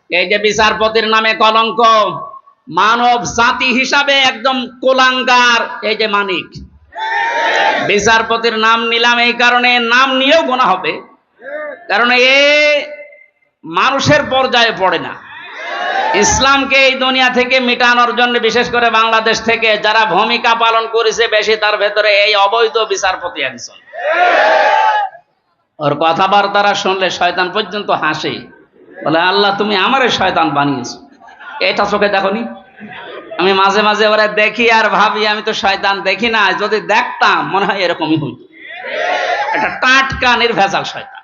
এই যে বিচারপতির নামে কলঙ্ক, মানব জাতি হিসাবে একদম কোলাঙ্গার এই যে মানিক। বিচারপতির নাম নিলাম এই কারণে, নাম নিয়েও গোনা হবে, কারণ এ মানুষের পর্যায়ে পড়ে না। ইসলামকে এই দুনিয়া থেকে মিটানোর জন্য বিশেষ করে বাংলাদেশ থেকে যারা ভূমিকা পালন করেছে বেশি, তার ভেতরে এই অবৈধ বিচারপতি একজন। ওর কথাবার্তারা শুনলে শয়তান পর্যন্ত হাসে, বলে আল্লাহ তুমি আমারে শয়তান বানিয়েছো। এটা চোখে দেখোনি? আমি মাঝে মাঝে ওরা দেখি আর ভাবি আমি তো শয়তান দেখি না, যদি দেখতাম মনে হয় এরকমই হইত। এটা টাটকা নির্ভেজাল শয়তান।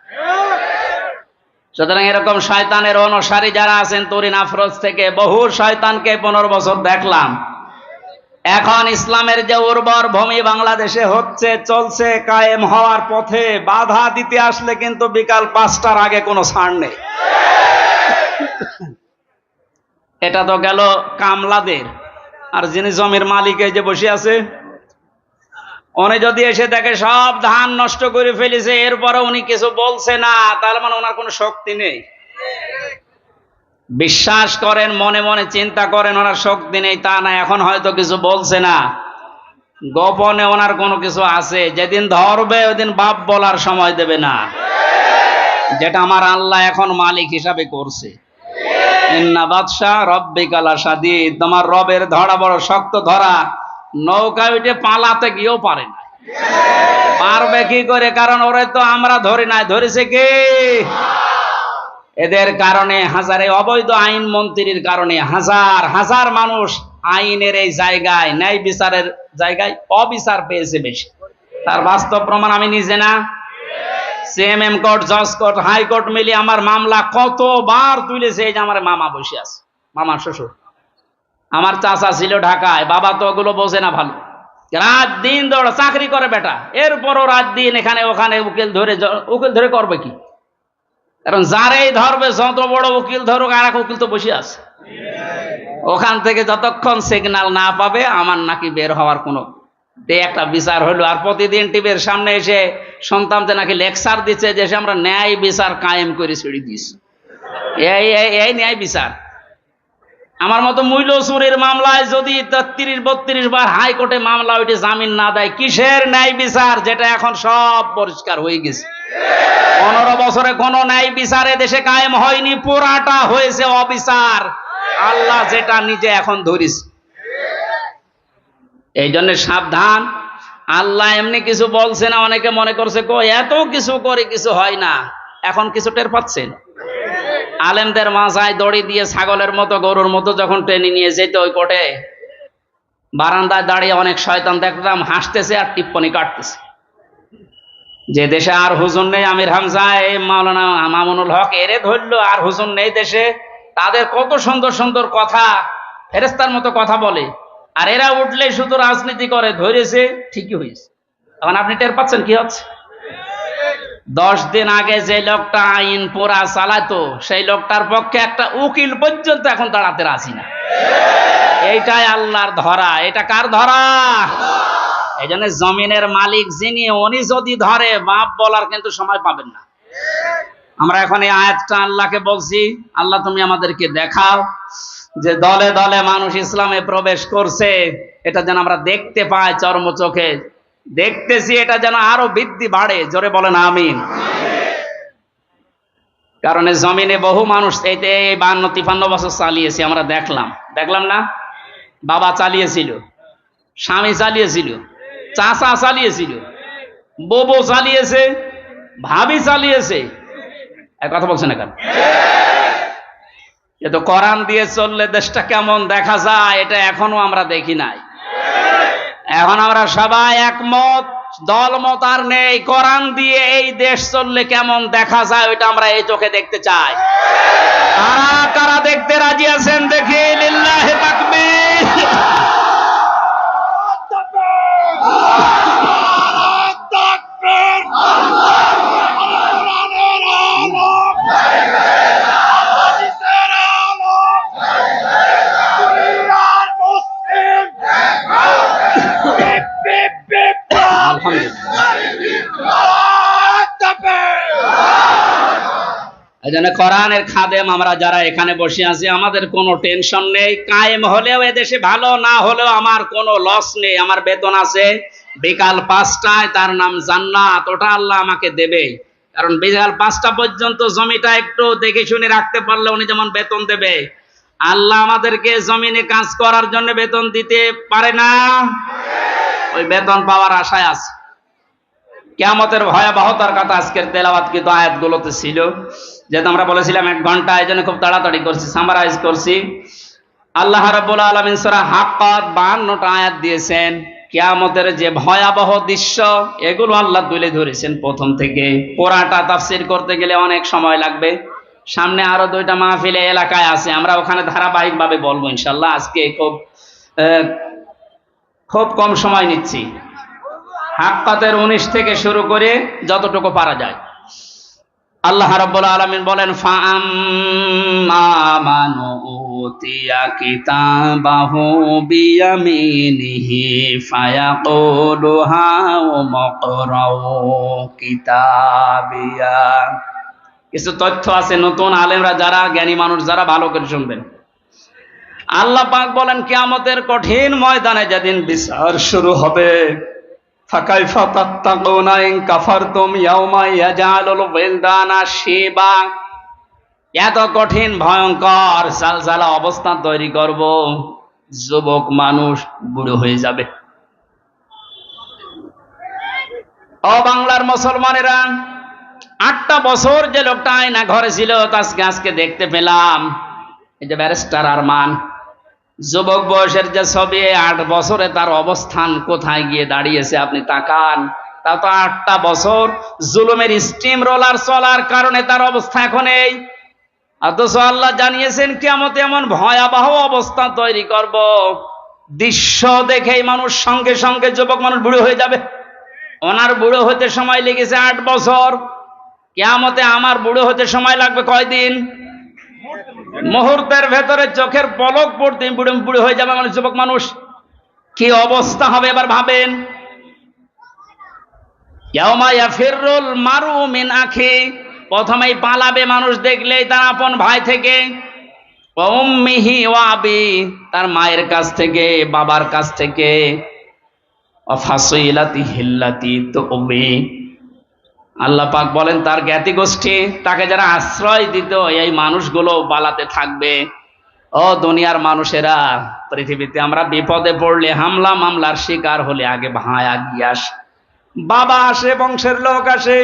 সুতরাং এরকম শয়তানের অনুসারী যারা আছেন তরিন আফরোজ থেকে, বহু শয়তানকে 15 বছর দেখলাম। এখন ইসলামের যে উর্বর ভূমি বাংলাদেশে হচ্ছে, চলছে, কায়েম হওয়ার পথে, বাধা দিতে আসলে কিন্তু বিকাল 5টার আগে কোনো ছাড় নেই। এটা তো গেল কামলাদের। আর যিনি জমির মালিক এই যে বসে আছে, উনি যদি এসে দেখে সব ধান নষ্ট করে ফেলেছে, এরপরে উনি কিছু বলছে না, তার মানে ওনার কোনো শক্তি নেই। বিশ্বাস করেন, মনে মনে চিন্তা করেন ওনার শক্তি নেই তা না, এখন হয়তো কিছু বলছে না, গোপনে ওনার কোনো কিছু আছে। যেদিন ধরবে ওইদিন বাপ বলার সময় দেবে না, যেটা আমার আল্লাহ এখন মালিক হিসাবে করছে। ইন্না বাদশা রব্বিকা লাশাদীদ, তোমার রবের ধরা বড় শক্ত ধরা। নৌকায় উঠে পালাতে গিয়েও পারে না। পারবে কি করে? কারণ ওরে তো আমরা ধরি নাই, ধরেছে কে? এদের কারণে হাজারে অবৈধ আইন মন্ত্রীর কারণে হাজার হাজার মানুষ আইনের এই জায়গায়, ন্যায় বিচারের জায়গায় অবিচার পেয়েছে বেশি। তার বাস্তব প্রমাণ আমি নিজে না, সিএমএম কোর্ট, জজ কোর্ট, হাইকোর্ট মিলিয়ে আমার মামলা কতবার তুলেছে। এই যে আমার মামা বসে আছে, মামার শ্বশুর, আমার চাচা ছিল ঢাকায়, বাবা তো ওগুলো বোঝে না ভালো, রাত দিন দৌড়া চাকরি করে বেটা, এরপরও রাত দিন এখানে ওখানে উকিল ধরে করবে কি? কারণ যারাই ধরবে, যত বড় উকিল ধরুক, আর এক উকিল তো বসে আছে ওখান থেকে, যতক্ষণ সিগন্যাল না পাবে আমার নাকি বের হওয়ার কোনো একটা বিচার হলো। আর প্রতিদিন টিভির সামনে এসে সন্তানদের নাকি লেকচার দিচ্ছে যে আমরা ন্যায় বিচার কায়েম করে ছেড়ে দিয়েছি। এই ন্যায় বিচার? আমার মতো মূল্য চুরির মামলায় যদি 33-32 বার হাইকোর্টে মামলা ওইটা জামিন না দেয়, কিসের ন্যায় বিচার? যেটা এখন সব পরিষ্কার হয়ে গেছে। 15 বছরে কোন ন্যায় বিচারে দেশে কায়েম হয়নি, পুরাটা হয়েছে অবিচার। আল্লাহ যেটা নিজে এখন ধরিস। এই জন্য সাবধান। আল্লাহ এমনি কিছু বলছে না, অনেকে মনে করছে এত কিছু করে কিছু হয় না। এখন কিছু টের পাচ্ছেন? আলেমদের মাথায় দড়ি দিয়ে ছাগলের মতো, গরুর মতো যখন টেনে নিয়ে যেত ওই কোর্টে, বারান্দায় দাঁড়িয়ে অনেক শয়তান দেখলাম হাসতেছে আর টিপ্পনি কাটতেছে। যে দেশে আর হুজুর নেই, আমির হামজা, এই মাওলানা মামুনুল হক, এরে ধরলো, আর হুজুর নেই দেশে, তাদের কত সুন্দর সুন্দর কথা, ফেরেশতার মতো কথা বলে, আর এরা উঠলে শুধু রাজনীতি করে, ধরেছে, ঠিকই হয়েছে। এখন আপনি টের পাচ্ছেন কি হচ্ছে? 10 দিন আগে যে লোকটা আইন পুরা চালাতো, সেই লোকটার পক্ষে একটা উকিল পর্যন্ত এখন দাঁড়াতে রাজি না। এইটাই আল্লাহর ধরা। এটা কার ধরা? এই জন্য জমিনের মালিক যিনি, উনি যদি ধরে, বাপ বলার কিন্তু সময় পাবেন না। আমরা এখন এই আয়াতটা আল্লাহকে বলছি, আল্লাহ তুমি আমাদেরকে দেখাও যে দলে দলে মানুষ ইসলামে প্রবেশ করছে, এটা যেন আমরা দেখতে পাই, চর্ম চোখে দেখতেছি, এটা যেন আরো বৃদ্ধি বাড়ে। জোরে বলেন আমিন। কারণ জমিনে বহু মানুষ এই 52-53 বছর চালিয়েছে, আমরা দেখলাম না? বাবা চালিয়েছিল, স্বামী চালিয়েছিল, চাচা চালিয়েছিল, বউ চালিয়েছে, ভাবি চালিয়েছে। কথা বলছে না কেন? এ তো কোরআন দিয়ে চললে দেশটা কেমন দেখা যায়, এটা এখনো আমরা দেখি নাই। এখন আমরা সবাই একমত, দলমত আর নেই। কোরআন দিয়ে এই দেশ চললে কেমন দেখা যায়, ওইটা আমরা এই চোখে দেখতে চাই। কারা কারা দেখতে রাজি আছেন দেখি? লিল্লাহি তাকবীর। এজন্য কোরআনের খাদেম আমরা যারা এখানে বসে আছি আমাদের কোনো টেনশন নেই। কায়েম হলেও এদেশে ভালো, না হলেও আমার কোনো লস নেই। আমার বেতন আছে বিকাল 5টায়, তার নাম জান্নাত, ওটা আল্লাহ আমাকে দেবে। কারণ বিকাল 5টা পর্যন্ত জমিটা একটু দেখে শুনে রাখতে পারলে উনি যেমন বেতন দেবে, আল্লাহ আমাদেরকে জমিনে কাজ করার জন্য বেতন দিতে পারে না? ওই বেতন পাওয়ার আশায় আছে। কিয়ামতের ভয়াবহতার কথা আজকের তেলাওয়াতকৃত আয়াতগুলোতে ছিল। যেহেতু আমরা বলেছিলাম 1 ঘন্টা, এই জন্য খুব তাড়াতাড়ি করছি, সামারাইজ করছি। আল্লাহ রাব্বুল আলামিন সূরা হাক্কাত 52টা আয়াত দিয়েছেন। কিয়ামতের যে ভয়াবহ দৃশ্য এগুলো আল্লাহ তুলে ধরেছেন প্রথম থেকে। পুরাটা তাফসীর করতে গেলে অনেক সময় লাগবে। সামনে আরো 2টা মাহফিলে এলাকায় আছে, আমরা ওখানে ধারাবাহিকভাবে বলবো ইনশাআল্লাহ। আজকে খুব কম সময় নিচ্ছি। হাক্কাতের 19 থেকে শুরু করে যতটুকু পারা যায়। আল্লাহ রাব্বুল আলামিন বলেন, ফাআম্মা মান উতিয়া কিতাবাহু বিয়ামিনিহি ফায়াকুলু হাউমুকরাউ কিতাবিয়া। কিছু তথ্য আছে, নতুন আলেমরা যারা, জ্ঞানী মানুষ যারা, ভালো করে শুনবেন। আল্লাহ পাক বলেন, কিয়ামতের কঠিন ময়দানে যেদিন বিচার শুরু হবে, ফাকাইফা তাত্তাকুনা ইন কাফারতুম ইয়াওমা ইয়াজআলুল ওয়িলদানা শিবা। এত কঠিন ভয়ঙ্কর সালসালা অবস্থা তৈরি করব, যুবক মানুষ বুড়ো হয়ে যাবে। ও বাংলার মুসলমানেরা, 8টা বছর যে লোকটা আয়না ঘরে ছিল আজকে দেখতে পেলাম। এই যে ব্যারিস্টার আরমান, যুবক বয়সের যে ছবি, 8 বছরে তার অবস্থান কোথায় গিয়ে দাঁড়িয়েছে আপনি তাকান। তা তো 8টা বছর জুলুমের স্টিম রোলার চলার কারণে তার অবস্থা এখন এই। অথচ আল্লাহ জানিয়েছেন কিয়ামতে এমন ভয়াবহ অবস্থা তৈরি করব, দৃশ্য দেখেই মানুষ সঙ্গে সঙ্গে, যুবক মানুষ বুড়ো হয়ে যাবে। ওনার বুড়ো হতে সময় লেগেছে 8 বছর, কিয়ামতে আমার বুড়ো হতে সময় লাগবে কয়দিন? মুহূর্তের ভেতরে চোখের পলক পড়তে বুড়ো হয়ে যাবে মানুষ, যুবক মানুষ। কি অবস্থা হবে এবার ভাবেন। ইয়াউমা ইয়াফিরুল মারউ মিন আখি, প্রথমেই পালাবে মানুষ দেখলেই তার আপন ভাই থেকে। ওয়া উম্মিহি ওয়া আবি, তার মায়ের কাছ থেকে, বাবার কাছ থেকে। ওয়া ফাসিলাতিহি আল্লাতী তুবি, আল্লাহ পাক বলেন তার জ্ঞাতি গোষ্ঠী, তাকে যারা আশ্রয় দিত, এই মানুষগুলো পালাতে থাকবে। ও দুনিয়ার মানুষেরা, পৃথিবীতে আমরা বিপদে পড়লে, হামলা মামলার শিকার হলে আগে ভাই আগিয়ে আসে, বাবা আসে, বংশের লোক আসে,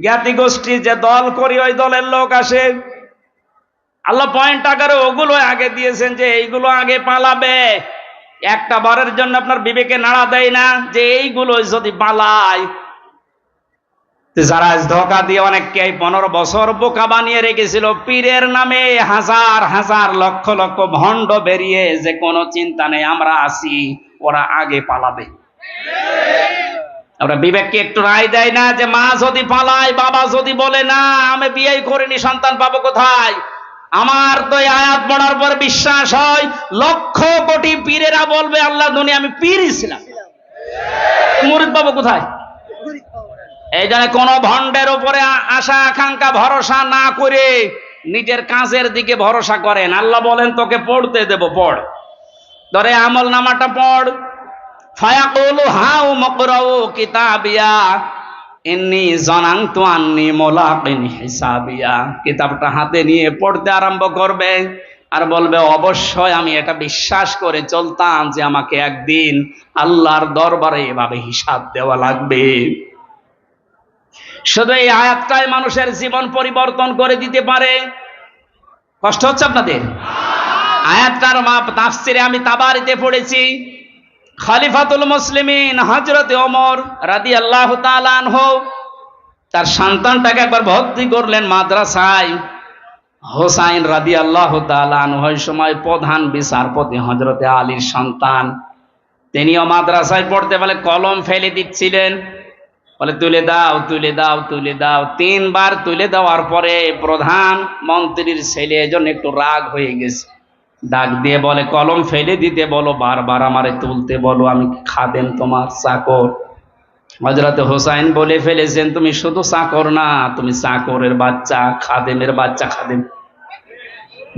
জ্ঞাতি গোষ্ঠী যে দল করি ওই দলের লোক আসে। আল্লাহ পয়েন্ট আকারে ওগুলো আগে দিয়েছেন যে এইগুলো আগে পালাবে। একটা বারের জন্য আপনার বিবেকে নাড়া দেয় না যে এইগুলো যদি পালায়? যারা ধোঁকা দিয়ে অনেককে 15 বছর বোকা বানিয়ে রেখেছিল, পীরের নামে হাজার হাজার লক্ষ লক্ষ ভণ্ড বেরিয়ে, যে কোনো চিন্তা নেই আমরা আছি, ওরা আগে পালাবে। আমরা বিবেককে একটু রায় দেয় না যে মা যদি পালায়, বাবা যদি বলে না আমি বিয়ে করিনি, সন্তান পাবো কোথায়? আমার তো এই আয়াত পড়ার পর বিশ্বাস হয়, লক্ষ কোটি পীরেরা বলবে আল্লাহ দুনিয়া আমি পীরই ছিলাম, মুরিদ পাবো কোথায়? এই জন্য কোন ভণ্ডের উপরে আশা আকাঙ্ক্ষা ভরসা না করে নিজের কাজের দিকে ভরসা করেন। আল্লাহ বলেন তোকে পড়তে দেব, পড়, ধরে আমল নামাটা পড়। ফায়াকুলু হাউমুকরাউ কিতাবিয়া ইন্নী যানানতু আন্নী মুলাকিন হিসাবিয়া। কিতাবটা হাতে নিয়ে পড়তে আরম্ভ করবে আর বলবে অবশ্যই আমি এটা বিশ্বাস করে চলতাম যে আমাকে একদিন আল্লাহর দরবারে এভাবে হিসাব দেওয়া লাগবে। শুধু এই আয়াতটাই মানুষের জীবন পরিবর্তন করে দিতে পারে। কষ্ট হচ্ছে আপনাদের? আয়াতটার তাফসিরে আমি তাবারিতে পড়েছি, খলিফাতুল মুসলিমিন হযরত ওমর রাদিয়াল্লাহু তাআলা আনহু তার সন্তানটাকে একবার ভর্তি করলেন মাদ্রাসায়। হোসাইন রাদিয়াল্লাহু তাআলা আনহু ওই সময় প্রধান বিচারপতি হযরতে আলীর সন্তান, তিনিও মাদ্রাসায় পড়তে বলে কলম ফেলে দিচ্ছিলেন, বলে তুলে দাও তুলে দাও তুলে দাও। 3 বার তুলে দেওয়ার পরে প্রধান মন্ত্রীর ছেলে এজন্য একটু রাগ হয়ে গেছে, ডাক দিয়ে বলে কলম ফেলে দিতে বলো, বারবার আমারে তুলতে বলো, আমি খাদেম তোমার চাকর। হযরত হোসাইন বলে ফেলেছেন, তুমি শুধু চাকর না, তুমি চাকরের বাচ্চা, খাদেমের বাচ্চা। খাদেম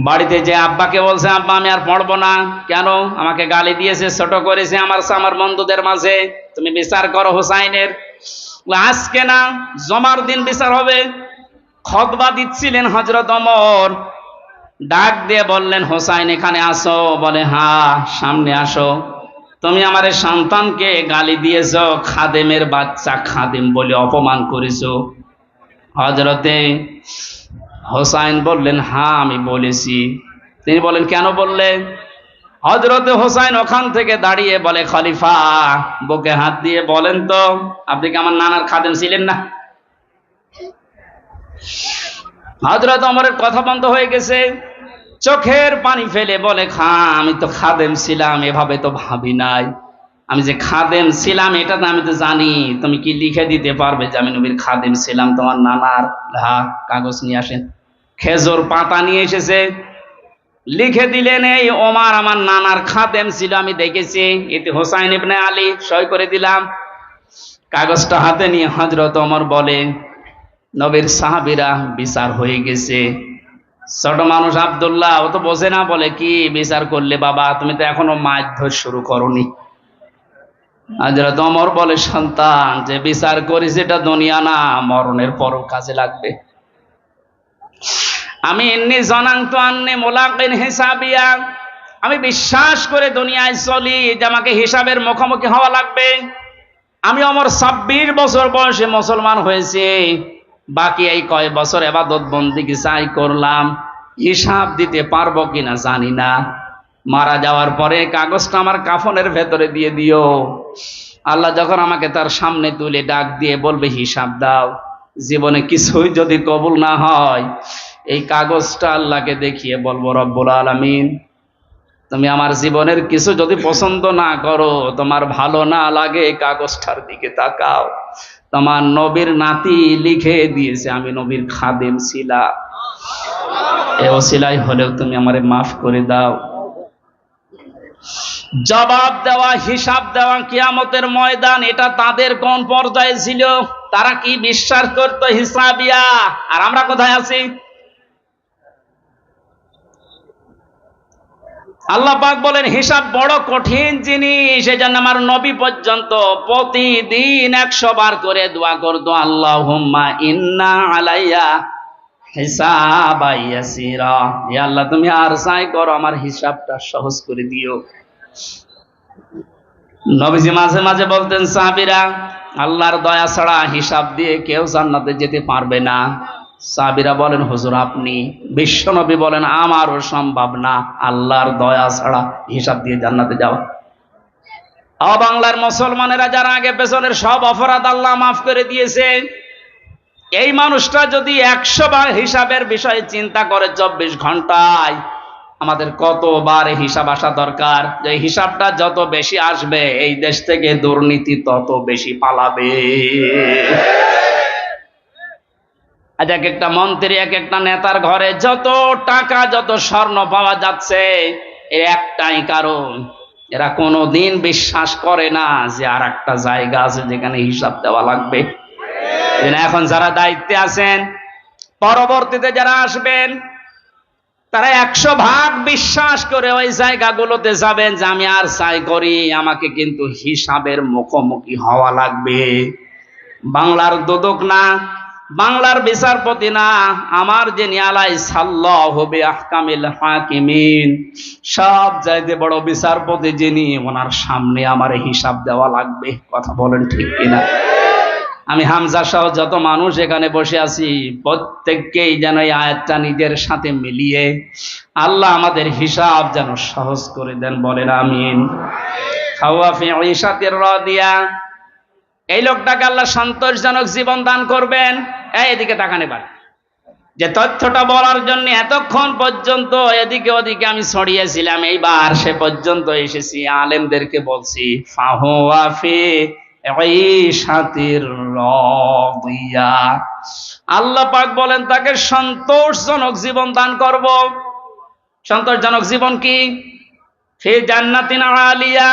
বাড়িতে যে আব্বাকে বলছে, আব্বা আমি আর পড়বো না। কেন? আমাকে গালি দিয়েছে, ছোট করেছে আমার বন্ধুদের মাঝে, তুমি বিচার করো হোসাইনের। আজকে না, জমার দিন বিচার হবে। খুতবা দিচ্ছিলেন হযরত ওমর, ডাক দিয়ে বললেন, হোসাইন এখানে আসো। বলে হ্যাঁ, সামনে আসো। তুমি আমার সন্তানকে গালি দিয়েছ, খাদেমের বাচ্চা, খাদেম বলে অপমান করেছো। হযরতে হোসাইন বললেন, হ্যাঁ আমি বলেছি। তিনি বলেন, কেন বললেন? হযরতে হোসাইন ওখান থেকে দাঁড়িয়ে বলে, খলিফা বুকে হাত দিয়ে বলেন তো, আপনি কি আমার নানার খাদেম ছিলেন না? হযরত ওমরের কথা বন্ধ হয়ে গেছে, চোখের পানি ফেলে বলে, আমি তো খাদেম ছিলাম, এভাবে তো ভাবি নাই। আমি যে খাদেম ছিলাম এটা তো আমি তো জানি। তুমি কি লিখে দিতে পারবে যে আমি নবীর খাদেম ছিলাম তোমার নানার? হ্যাঁ, কাগজ নিয়ে আসেন। খেজুর পাতা নিয়ে এসেছে, লিখে দিলেন, এই ওমর আমার নানার খাদেম ছিল, আমি দেখেছি। এতে হোসাইন ইবনে আলী, সই করে দিলাম। কাগজটা হাতে নিয়ে হযরত ওমর বলে, নবীর সাহাবীরা, বিচার হয়ে গেছে। ছোট মানুষ আব্দুল্লাহ, ও তো বোঝে না, বলে কি বিচার করলে বাবা? তুমি তো এখনো মারধর শুরু করনি। হযরত ওমর বলে, সন্তান, যে বিচার করিস এটা দুনিয়া না, মরণের পরও কাজে লাগবে। আমি ইন্নী জানান্তু আন্নী মুলাকিন হিসাবিয়া, আমি বিশ্বাস করে দুনিয়ায় চলি যে আমাকে হিসাবের মুখোমুখি হওয়া লাগবে। আমি ওমর 26 বছর বয়সে মুসলমান হয়েছি, বাকি এই কয় বছর ইবাদত বন্দেগী চাই করলাম, হিসাব দিতে পারবো কিনা জানি না। মারা যাওয়ার পরে কাগজটা আমার কাফনের ভেতরে দিয়ে দিও। আল্লাহ যখন আমাকে তার সামনে তুলে ডাক দিয়ে বলবে, হিসাব দাও, জীবনে কিছুই যদি কবুল না হয়, এই কাগজটা আল্লাহকে দেখিয়ে বলবো, রব্বুল আলামিন, তুমি আমার জীবনের কিছু যদি পছন্দ না করো, তোমার ভালো না লাগে, এই কাগজটার দিকে তাকাও, তোমার নবীর নাতি লিখে দিয়েছে আমি নবীর খাদেম ছিলাম, এ ওসিলাই হলেও তুমি আমারে মাফ করে দাও। জবাব দেওয়া, হিসাব দেওয়া কিয়ামতের ময়দান, এটা তাদের কোন পর্যায়ে ছিল? তারা কি বিশ্বাস করতো হিসাবিয়া? আর আমরা কোথায় আছি? আল্লাহ পাক বলেন, হিসাব বড় কঠিন জিনিস। এজন্য আমার নবী পর্যন্ত প্রতিদিন 100 বার করে দোয়া করতো, আল্লাহুম্মা ইন্না আলাইয়া হিসাবা ইয়াসিরা, হে আল্লাহ তুমি আর চাই করো, আমার হিসাবটা সহজ করে দিও। নবীজি মাঝে মাঝে বলতেন, সাহাবীরা, আল্লাহর দয়া ছাড়া হিসাব দিয়ে কেউ জান্নাতে যেতে পারবে না। সাহাবীরা বলেন, হুজুর আপনি? বিশ্বনবী বলেন, আমারও সম্ভব না আল্লাহর দয়া ছাড়া হিসাব দিয়ে জান্নাতে যাওয়া। বাংলার মুসলমানেরা যারা আগে পেছনের সব অপরাধ আল্লাহ মাফ করে দিয়েছে, এই মানুষটা যদি 100 বার হিসাবের বিষয়ে চিন্তা করে 24 ঘন্টায়, আমাদের কতবার হিসাব আসা দরকার। যে হিসাবটা যত বেশি আসবে, এই দেশ থেকে দুর্নীতি তত বেশি পালাবে। আজ এক একটা মন্ত্রী, এক একটা নেতার ঘরে যত টাকা, যত স্বর্ণ পাওয়া যাচ্ছে, এর একটাই কারণ, এরা কোনোদিন বিশ্বাস করে না যে আর একটা জায়গা আছে যেখানে হিসাব দেওয়া লাগবে। এখন যারা দায়িত্বে আছেন, পরবর্তীতে যারা আসবেন, তারা 100 ভাগ বিশ্বাস করে ওই জায়গাগুলোতে যাবেন যে আমি আর চাই করি, আমাকে কিন্তু হিসাবের মুখোমুখি হওয়া লাগবে। বাংলার দুদক না, বাংলার বিচারপতি না, আমার যিনি আলাইসাল্লাহু বিআহকামিল হাকিমিন, সব চাইতে বড় বিচারপতি যিনি, ওনার সামনে আমার হিসাব দেওয়া লাগবে। কথা বলেন ঠিক কিনা? আমি হামজা সহ যত মানুষ এখানে বসে আছি, প্রত্যেককেই যেন এই আয়াতটা নিজের সাথে মিলিয়ে আল্লাহ আমাদের হিসাব যেন সহজ করে দেন, বলেন আমিন। খাওয়াফি ঈশাতির রাদিয়া, এই লোকটাকে আল্লাহ সন্তোষজনক জীবন দান করবেন। এদিকে তাকান এবার। যে তথ্যটা বলার জন্য এতক্ষণ পর্যন্ত এদিকে ওদিকে আমি ছড়িয়েছিলাম, এইবার সে পর্যন্ত এসেছি, আলেমদেরকে বলছি, ফাহুয়া ফি ঈশাতির রাদিয়া, আল্লাহ পাক বলেন তাকে সন্তোষজনক জীবন দান করব। সন্তোষজনক জীবন কি? ফি জান্নাতিন আলিয়া,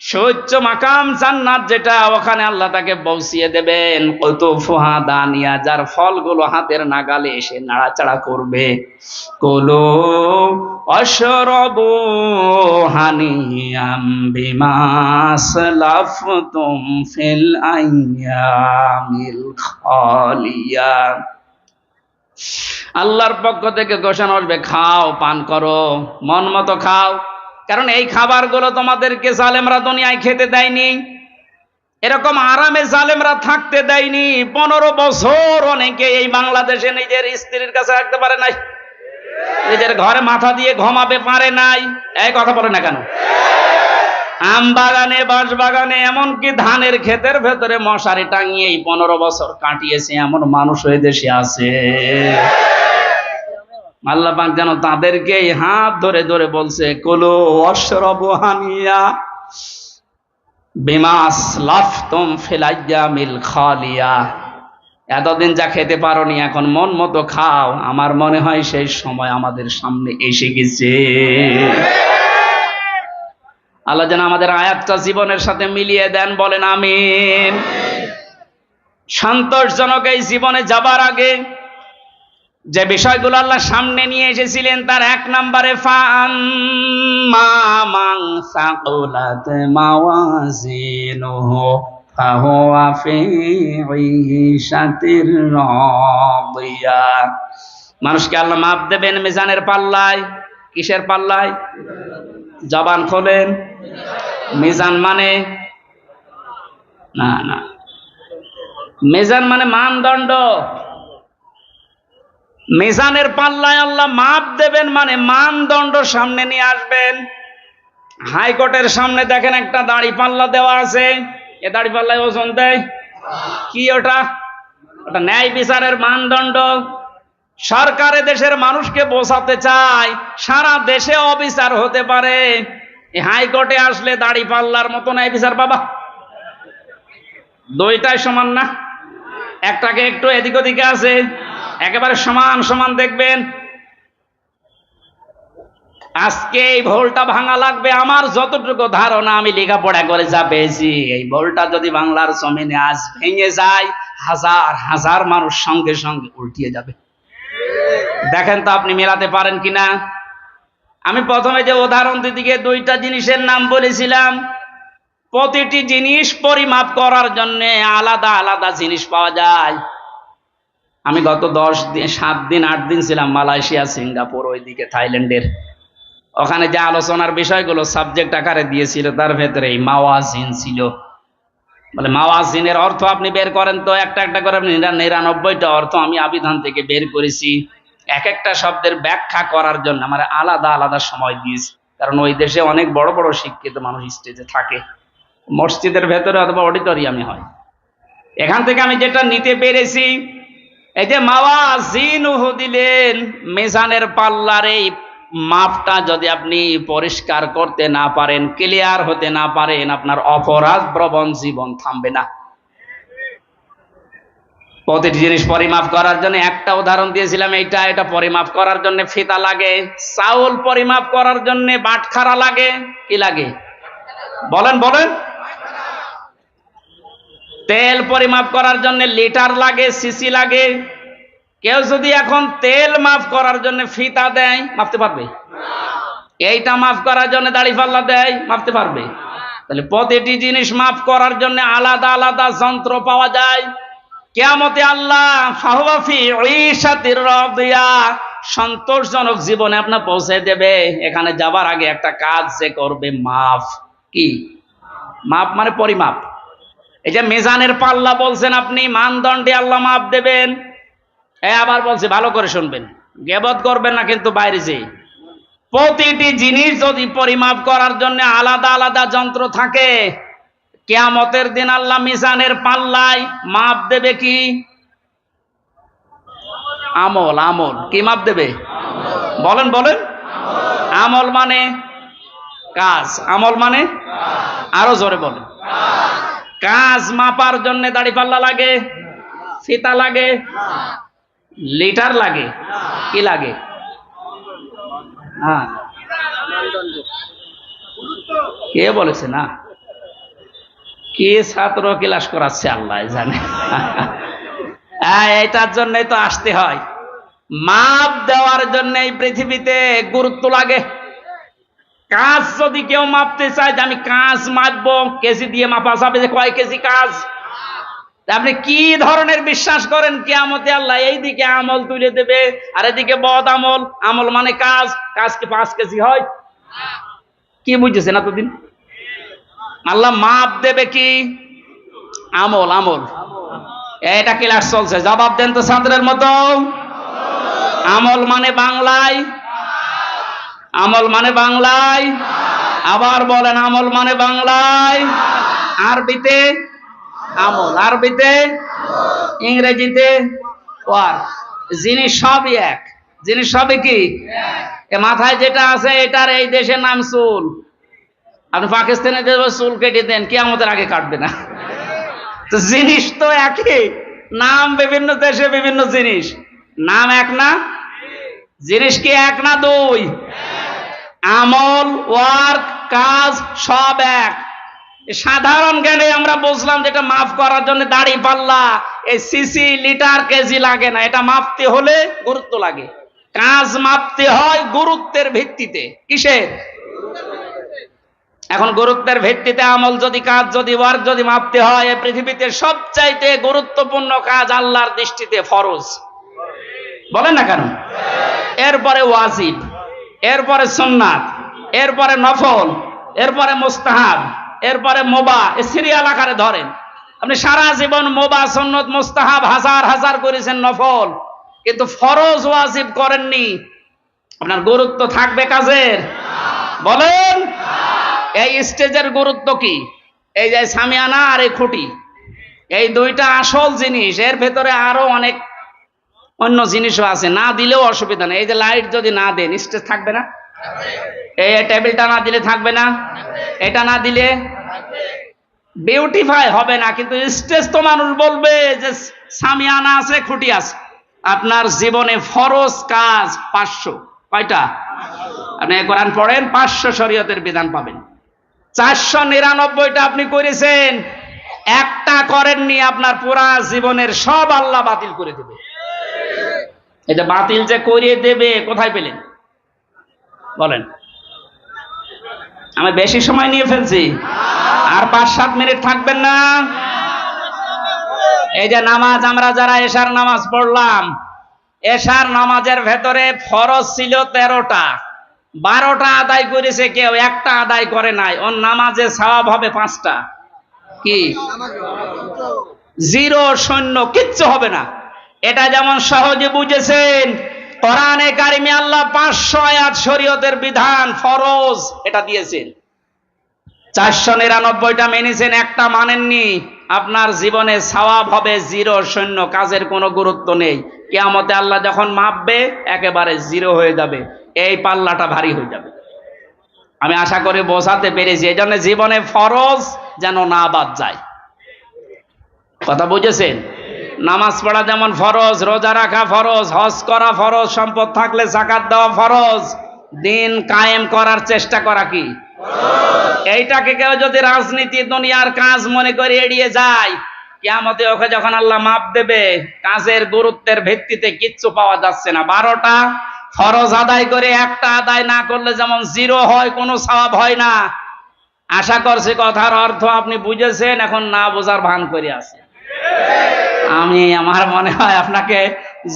সুউচ্চ মাকাম জান্নাত যেটা, ওখানে আল্লাহ তাকে পৌঁছিয়ে দেবেন। কুতুফুহা দানিয়া, যার ফলগুলো হাতের নাগালে এসে নাড়াচাড়া করবে। কুলু ওয়াশরাবু হানিয়াম বিমা আসলাফতুম ফিল আইয়ামিল খালিয়া। আল্লাহর পক্ষ থেকে ঘোষণা আসবে, খাও, পান করো, মন মতো খাও, কারণ এই খাবারগুলো তোমাদেরকে জালেমরা দুনিয়ায় খেতে দেয়নি, এরকম আরামে জালেমরা থাকতে দেয়নি। 15 বছর অনেকে এই বাংলাদেশে নিজের স্ত্রীর কাছে রাখতে পারে নাই, নিজের ঘরে মাথা দিয়ে ঘুমাবে পারে নাই। এই কথা বলে না কেন? আম বাগানে, বাঁশ বাগানে, এমনকি ধানের ক্ষেতের ভেতরে মশারি টাঙিয়ে 15 বছর কাটিয়েছে এমন মানুষ ওই দেশে আছে। আল্লাহ পাক যেন তাদেরকে হাত ধরে ধরে বলছে, কুলু ওয়াশরাবু হানিয়া বিমা আসলাফতুম ফিল আইয়ামিল খালিয়া। এতদিন যা খেতে পারোনি, এখন মন মতো খাও। আমার মনে হয় সেই সময় আমাদের সামনে এসে গেছে। আল্লাহ যেন আমাদের আয়াতটা জীবনের সাথে মিলিয়ে দেন, বলেন আমিন। সন্তোষজনক এই জীবনে যাবার আগে যে বিষয়গুলো আল্লাহ সামনে নিয়ে এসেছিলেন, তার 1 নম্বরে ফাআম্মা মান সাকুলাত মাওয়াজিনুহু ফাহুয়া ফি ঈশাতির রাদিয়া। মানুষকে আল্লাহ মাপ দেবেন মিজানের পাল্লায়। কিসের পাল্লায়? জবান খোলেন। মিজান মানে না না, মিজান মানে মানদণ্ড। মিজানের পাল্লায় আল্লাহ মাপ দেবেন মানে মানদণ্ড সামনে নিয়ে আসবেন। হাইকোর্টের সামনে দেখেন একটা দাড়ি পাল্লা দেওয়া আছে, এ দাড়ি পাল্লায় ওজন দেয় কি? ওটা ন্যায় বিচারের মানদণ্ড। সরকারে দেশের মানুষকে বোঝাতে চায় সারা দেশে অবিচার হতে পারে, এই হাইকোর্টে আসলে দাড়ি পাল্লার মতো ন্যায় বিচার পাবা? দুইটাই সমান না, একটাকে একটু এদিক ওদিকে আছে, একেবারে সমান সমান দেখবেন। আজকে এই ভুলটা ভাঙা লাগবে। আমার যতটুকু ধারণা, আমি লেখাপড়া করে যা পেয়েছি, এই ভুলটা যদি বাংলার জমিনে আজ ভেঙে যায়, হাজার হাজার মানুষ সঙ্গে সঙ্গে উল্টিয়ে যাবে। দেখেন তো আপনি মেলাতে পারেন কিনা। আমি প্রথমে যে উদাহরণ দিকে 2টা জিনিসের নাম বলেছিলাম, প্রতিটি জিনিস পরিমাপ করার জন্য আলাদা আলাদা জিনিস পাওয়া যায়। আমি গত 7 দিন 8 দিন ছিলাম মালয়েশিয়া, সিঙ্গাপুর, ওইদিকে থাইল্যান্ডের। ওখানে যে আলোচনার বিষয়গুলো সাবজেক্ট আকারে দিয়েছিল, তার ভেতরে এই মাওয়াজিন ছিল। বলে মাওয়াজিনের অর্থ আপনি বের করেন তো, একটা একটা করে 99টা অর্থ আমি আবিধান থেকে বের করেছি। এক একটা শব্দের ব্যাখ্যা করার জন্য আমার আলাদা আলাদা সময় দিয়েছি, কারণ ওই দেশে অনেক বড় বড় শিক্ষিত মানুষ স্টেজে থাকে, মসজিদের ভেতরে অথবা অডিটোরিয়ামে হয়। এখান থেকে আমি যেটা নিতে পেরেছি, এই যে মাওয়াজিনুহু দিলেন, মিজানের পাল্লার এই মাপটা যদি আপনি পরিষ্কার করতে না পারেন, ক্লিয়ার হতে না পারেন, আপনার অপরাধ প্রবণ জীবন থামবে না। প্রতিটি জিনিস পরিমাপ করার জন্য একটা উদাহরণ দিয়েছিলাম, এটা পরিমাপ করার জন্য ফিতা লাগে। চাউল পরিমাপ করার জন্য বাটখারা লাগে। কি লাগে বলেন বলেন? তেল পরিমাপ করার জন্য লিটার লাগে, সিসি লাগে। কেউ যদি এখন তেল মাপ করার জন্য ফিতা দেয়, মাপতে পারবে? এইটা মাপ করার জন্য দাড়ি পাল্লা দেয়, মাপতে পারবে? তাহলে প্রতিটি জিনিস মাপ করার জন্য আলাদা আলাদা যন্ত্র পাওয়া যায়। কিয়ামতে আল্লাহ ফাহুয়া ফি ঈশাতির রাদিয়া, সন্তোষজনক জীবনে আপনার পৌঁছে দেবে। এখানে যাবার আগে একটা কাজ যে করবে, মাপ। কি মাপ? মানে পরিমাপ। এই যে মিজানের পাল্লা বলছেন আপনি, মানদণ্ডে আল্লাহ মাপ দেবেন। আবার বলছে ভালো করে শুনবেন, গীবত করবেন না কিন্তু বাইরে যেয়ে। প্রতিটি জিনিস যদি পরিমাপ করার জন্য আলাদা আলাদা যন্ত্র থাকে, কিয়ামতের দিন আল্লাহ মিজানের পাল্লায় মাপ দেবে কি? আমল। আমল কি মাপ দেবে? বলেন বলেন। আমল মানে কাজ, আমল মানে আরো জোরে বলেন। কাজ মাপার জন্য দাড়ি পাল্লা লাগে, ফিতা লাগে, লিটার লাগে, কি লাগে? হ্যাঁ, কে বলেছে না? কি ছাত্র ক্লাস করাচ্ছে আল্লাহ জানে। এটার জন্যই তো আসতে হয়। মাপ দেওয়ার জন্য এই পৃথিবীতে গুরুত্ব লাগে। কাজ যদি কেউ মাপতে চায় যে আমি কাজ মাপবো, কেজি দিয়ে মাপা যাবে যে কয় কেজি কাজ। আপনি কি ধরনের বিশ্বাস করেন কিয়ামতে আল্লাহ এইদিকে আমল তুলে দেবে আর এদিকে বদ আমল? আমল মানে কাজ, কাজ কি 5 কেজি হয়? কি বুঝেছেন এতদিন? আল্লাহ মাপ দেবে কি? আমল। আমল এটা ক্লাস চলছে, জবাব দেন তো ছাত্রের মতো। আমল মানে বাংলায়, আমল মানে বাংলায়, আবার বলেন আমল মানে বাংলায়, আরবিতে আমল, আরবিতে, ইংরেজিতে ওয়ার্ক। জিনিস সবই এক, জিনিস সবই কি মাথায় যেটা আছে এটার এই দেশের নাম চুল। আপনি পাকিস্তানে চুল কেটে দেন, কিয়ামতের আগে কাটবে না। তো জিনিস তো একই, নাম বিভিন্ন দেশে বিভিন্ন জিনিস, নাম এক না? জিনিস কি এক না দুই? আমল, ওয়ার্ক, কাজ সব এক। সাধারণ জ্ঞানে আমরা বুঝলাম যেটা মাফ করার জন্য দাড়ি পাল্লা, এই সিসি লিটার কেজি লাগে না, এটা মাপতে হলে গুরুত্ব লাগে। কাজ মাপতে হয় গুরুত্বের ভিত্তিতে। কিসের? এখন গুরুত্বের ভিত্তিতে আমল যদি, কাজ যদি, ওয়ার্ক যদি মাপতে হয়, এই পৃথিবীতে সবচাইতে গুরুত্বপূর্ণ কাজ আল্লাহর দৃষ্টিতে ফরজ। বলেন না কেন? এরপরে ওয়াজিব, এরপরে সুন্নাত, এরপরে নফল, এরপরে মুস্তাহাব, এরপরে মুবাহ। সিরিয়াল আকারে ধরেন। আপনি সারা জীবন মুবাহ, সুন্নাত, মুস্তাহাব হাজার হাজার করেছেন, নফল, কিন্তু ফরজ ওয়াজিব করেননি। আপনার গুরুত্ব থাকবে কাজের? বলেন। এই স্টেজের গুরুত্ব কি? এই যে সামিয়ানা আর এই খুঁটি, এই দুইটা আসল জিনিস। এর ভেতরে আরো অনেক অন্য জিনিসও আছে, না দিলেও অসুবিধা নেই। এই যে লাইট যদি না দেন, স্টেজ থাকবে না? এই টেবিলটা না দিলে থাকবে না? এটা না দিলে বিউটিফাই হবে না। কিন্তু স্টেজ তো মানুষ বলবে যে সামিয়ানা আছে, খুঁটি আছে। আপনার জীবনে ফরজ কাজ 500। কয়টা? আপনি কোরআন পড়েন, 500 শরীয়তের বিধান পাবেন। 499টা আপনি করেছেন, একটা করেননি, আপনার পুরা জীবনের সব আল্লাহ বাতিল করে দেবে। এটা বাতিল যে করিয়ে দেবে কোথায় পেলেন? বলেন। আমি বেশি সময় নিয়ে ফেলছি, আর 5-7 মিনিট থাকবেন না? এই যে নামাজ, আমরা যারা এশার নামাজ পড়লাম, এশার নামাজের ভেতরে ফরজ ছিল 13টা, 12টা আদায় করেছে কেউ, একটা আদায় করে নাই। ওর নামাজে সওয়াব হবে 5টা। কি? 0, 0, কিচ্ছু হবে না। এটা যেমন সহজে বুঝেছেন, কোরআনে কারিমে আল্লাহ 500 আয়াত শরীয়তের বিধান ফরজ এটা দিয়েছেন। 499টা মেনেছেন, একটা মানেননি। আপনার জীবনে সওয়াব হবে 0, 0, কাজের কোনো গুরুত্ব নেই। কিয়ামতে আল্লাহ যখন মাপবে একেবারে 0 হয়ে যাবে। এই পাল্লাটা ভারী হয়ে যাবে। আমি আশা করি বোঝাতে পেরেছি। এই জন্য জীবনে ফরজ যেন না বাদ যায়। কথা বুঝেছেন? নামাজ পড়া যেমন ফরজ, রোজা রাখা ফরজ, হজ করা ফরজ, সম্পদ থাকলে যাকাত দেওয়া ফরজ, দিন কায়েম করার চেষ্টা করা কি? এইটাকে কেউ যদি রাজনীতি, দুনিয়ার কাজ মনে করে এড়িয়ে যায়, কিয়ামতে ওকে যখন আল্লাহ মাপ দেবে, কাজের গুরুত্বের ভিত্তিতে কিচ্ছু পাওয়া যাচ্ছে না। 12টা ফরজ আদায় করে একটা আদায় না করলে যেমন 0 হয়, কোনো সওয়াব হয় না। আশা করছি কথার অর্থ আপনি বুঝেছেন। এখন না বোঝার ভান করে আছে। আমার মনে হয় আপনাকে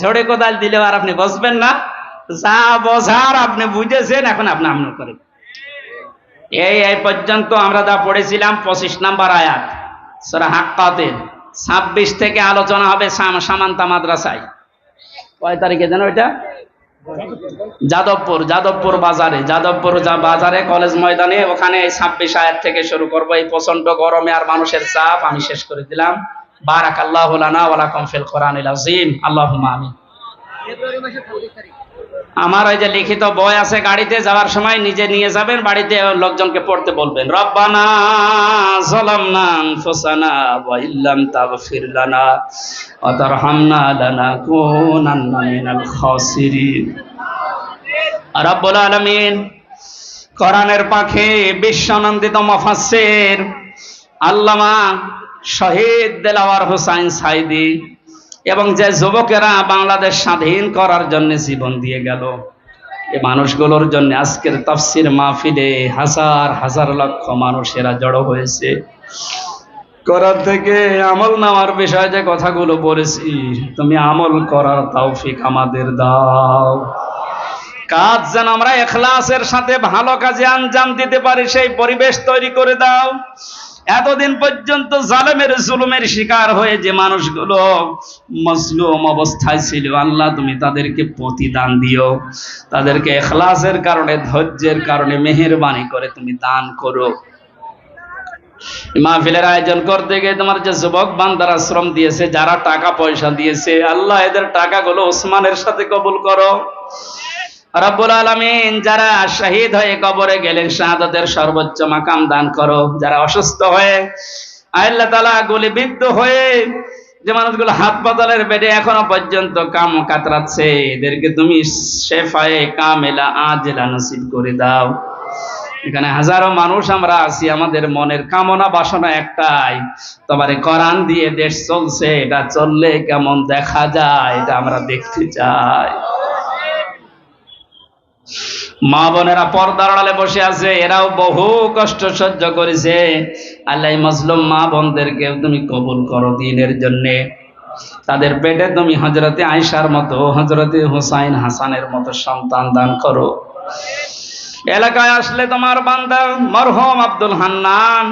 ঝড়ে কোদাল দিলেও আর আপনি বুঝবেন না। যা বোঝার আপনি বুঝেছেন, এখন আপনি আমল করেন। এই পর্যন্ত আমরা যা পড়েছিলাম 25 নম্বর আয়াত সূরা হাক্কাতের। 26 থেকে আলোচনা হবে সামান্তা মাদ্রাসায়। কয় তারিখে যেন এটা? যাদবপুর বাজারে কলেজ ময়দানে। ওখানে 26 আয়াত থেকে শুরু করবো। এই প্রচন্ড গরমে আর মানুষের চাপ আমি শেষ করে দিলাম। বারাকাল্লাহু লানা ওয়া লাকুম ফিল কোরআনিল আযীম। আল্লাহুম্মা আমিন। আমার ওই যে লিখিত বই আছে, গাড়িতে যাওয়ার সময় নিজে নিয়ে যাবেন, বাড়িতে লোকজনকে পড়তে বলবেন। রব্বানা যালামনা আনফুসানা ওয়া ইল্লাম তাগফির লানা ওয়া তারহামনা লানাকুনান্না মিনাল খাসিরিন। রব্বুল আলামিন কোরআনের পাখি, বিশ্বনন্দিত মুফাসসির আল্লামা শহীদ দেলাওয়ার হোসাইন সাইদি এবং যে যুবকেরা বাংলাদেশ স্বাধীন করার জন্য জীবন দিয়ে গেল, এই মানুষগুলোর জন্য আজকের তাফসীর মাহফিলে হাজার হাজার লক্ষ মানুষেরা জড়ো হয়েছে। করার থেকে আমল নামার বিষয়ে যে কথাগুলো বলেছি, তুমি আমল করার তৌফিক আমাদের দাও। কাজ যেন আমরা ইখলাসের সাথে ভালো কাজে আঞ্জাম দিতে পারি, সেই পরিবেশ তৈরি করে দাও। এতদিন পর্যন্ত জালেমের জুলুমের শিকার হয়ে যে মানুষগুলো মজলুম অবস্থায় ছিল, আল্লাহ তুমি তাদেরকে প্রতিদান দিও, তাদেরকে ইখলাসের কারণে, ধৈর্যের কারণে মেহেরবানি করে তুমি দান করো। মাহফিলের আয়োজন করতে গিয়ে তোমার যে যুবক বান্দারা শ্রম দিয়েছে, যারা টাকা পয়সা দিয়েছে, আল্লাহ এদের টাকাগুলো ওসমানের সাথে কবুল করো। রব্বুল আলামিন, যারা শহীদ হয়ে কবরে গেলেন, শাহাদাতের সর্বোচ্চ মাকাম দান করো। যারা অসুস্থ হয়ে আল্লাহ তাআলা গুলিবিদ্ধ হয়ে যে মানুষগুলো হাসপাতালের বেডে এখনো পর্যন্ত কাম কাতরাচ্ছে, এদেরকে তুমি শেফায়ে কামেলা আজেলা নসিব করে দাও। এখানে হাজারো মানুষ আমরা আছি, আমাদের মনের কামনা বাসনা একটাই, তোমার কোরআন দিয়ে দেশ চলছে, এটা চললে কেমন দেখা যায় এটা আমরা দেখতে চাই। মা বোনেরা পর্দার আড়ালে বসে আছে, এরাও বহু কষ্ট সহ্য করেছে। আল্লাহ মজলুম মা বোনদেরকে তুমি কবুল করো দ্বীনের জন্য। তাদের পেটে তুমি হযরতে আয়েশার মতো, হযরতে হুসাইন হাসানের মতো সন্তান দান করো। এলাকায় আসলে তোমার বান্দা মরহুম আব্দুল হান্নান,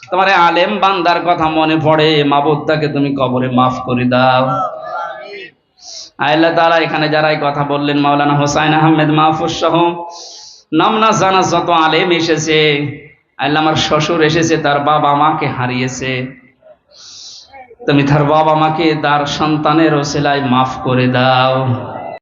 তোমার আলেম বান্দার কথা মনে পড়ে, মাবুদ তাকে তুমি কবরে মাফ করে দাও। আল্লাহ তাআলা এখানে যারা এই কথা বললেন, মাওলানা হোসাইন আহমেদ মাহফুজ সহ নামনা জানা যত আলেম এসেছে, আল্লাহ আমার শ্বশুর এসেছে, তার বাবা মাকে হারিয়েছে, তুমি তার বাবা মাকে তার সন্তানের ওসিলায় মাফ করে দাও।